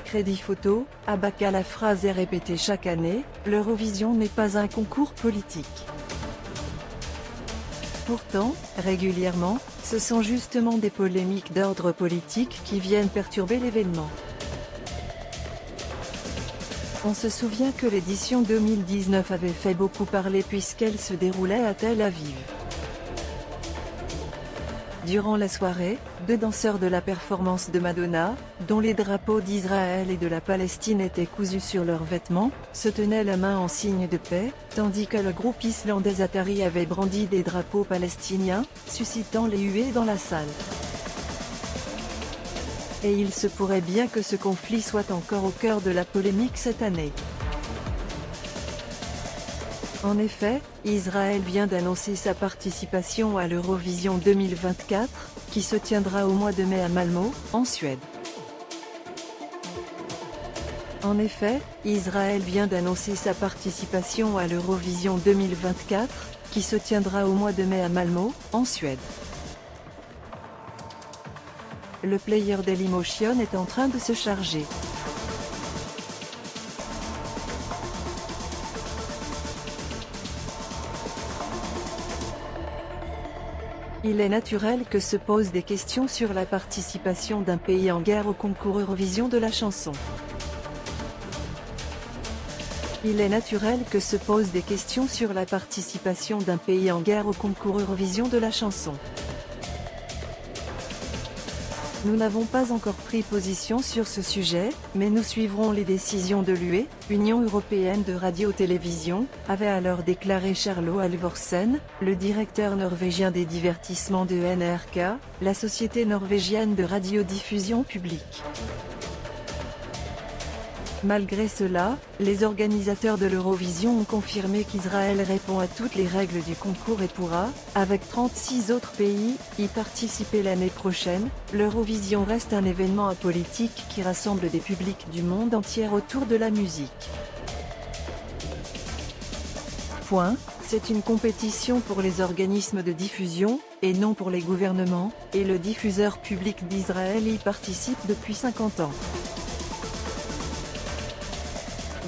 Crédit Photo, Abaka. La phrase est répétée chaque année, l'Eurovision n'est pas un concours politique. Pourtant, régulièrement, ce sont justement des polémiques d'ordre politique qui viennent perturber l'événement. On se souvient que l'édition 2019 avait fait beaucoup parler puisqu'elle se déroulait à Tel Aviv. Durant la soirée, deux danseurs de la performance de Madonna, dont les drapeaux d'Israël et de la Palestine étaient cousus sur leurs vêtements, se tenaient la main en signe de paix, tandis que le groupe islandais Atari avait brandi des drapeaux palestiniens, suscitant les huées dans la salle. Et il se pourrait bien que ce conflit soit encore au cœur de la polémique cette année. En effet, Israël vient d'annoncer sa participation à l'Eurovision 2024, qui se tiendra au mois de mai à Malmö, en Suède. En effet, Israël vient d'annoncer sa participation à l'Eurovision 2024, qui se tiendra au mois de mai à Malmö, en Suède. Le player Dailymotion est en train de se charger. Il est naturel que se posent des questions sur la participation d'un pays en guerre au concours Eurovision de la chanson. Il est naturel que se posent des questions sur la participation d'un pays en guerre au concours Eurovision de la chanson. Nous n'avons pas encore pris position sur ce sujet, mais nous suivrons les décisions de l'UE, Union européenne de radio-télévision, avait alors déclaré Charlo Halvorsen, le directeur norvégien des divertissements de NRK, la société norvégienne de radiodiffusion publique. Malgré cela, les organisateurs de l'Eurovision ont confirmé qu'Israël répond à toutes les règles du concours et pourra, avec 36 autres pays, y participer l'année prochaine. L'Eurovision reste un événement apolitique qui rassemble des publics du monde entier autour de la musique. C'est une compétition pour les organismes de diffusion, et non pour les gouvernements, et le diffuseur public d'Israël y participe depuis 50 ans.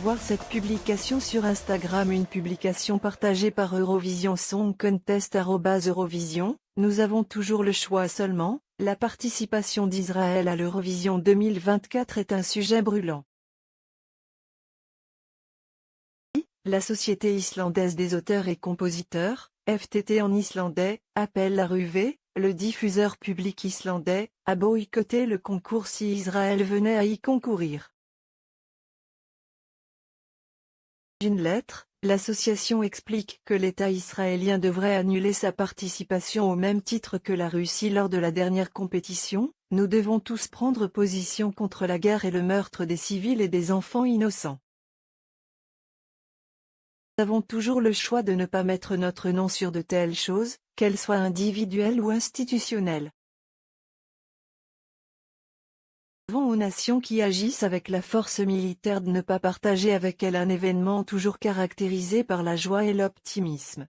Voir cette publication sur Instagram. Une publication partagée par Eurovision Song Contest @Eurovision, nous avons toujours le choix seulement, la participation d'Israël à l'Eurovision 2024 est un sujet brûlant. La Société islandaise des auteurs et compositeurs, FTT en islandais, appelle la RUV, le diffuseur public islandais, à boycotter le concours si Israël venait à y concourir. D'une lettre, l'association explique que l'État israélien devrait annuler sa participation au même titre que la Russie lors de la dernière compétition. Nous devons tous prendre position contre la guerre et le meurtre des civils et des enfants innocents. Nous avons toujours le choix de ne pas mettre notre nom sur de telles choses, qu'elles soient individuelles ou institutionnelles. Nous devons aux nations qui agissent avec la force militaire de ne pas partager avec elles un événement toujours caractérisé par la joie et l'optimisme.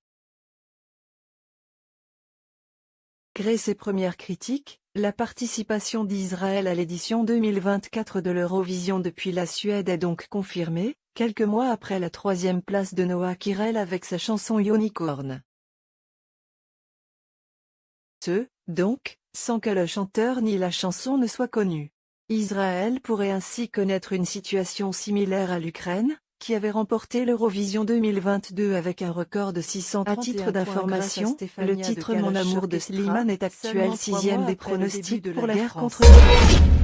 Malgré ses premières critiques, la participation d'Israël à l'édition 2024 de l'Eurovision depuis la Suède est donc confirmée, quelques mois après la 3e place de Noah Kirel avec sa chanson Unicorn. Donc, sans que le chanteur ni la chanson ne soient connus. Israël pourrait ainsi connaître une situation similaire à l'Ukraine, qui avait remporté l'Eurovision 2022 avec un record de 631 points. À titre d'information, le titre Mon amour de Slimane est actuel 6e des pronostics pour la guerre contre la Russie.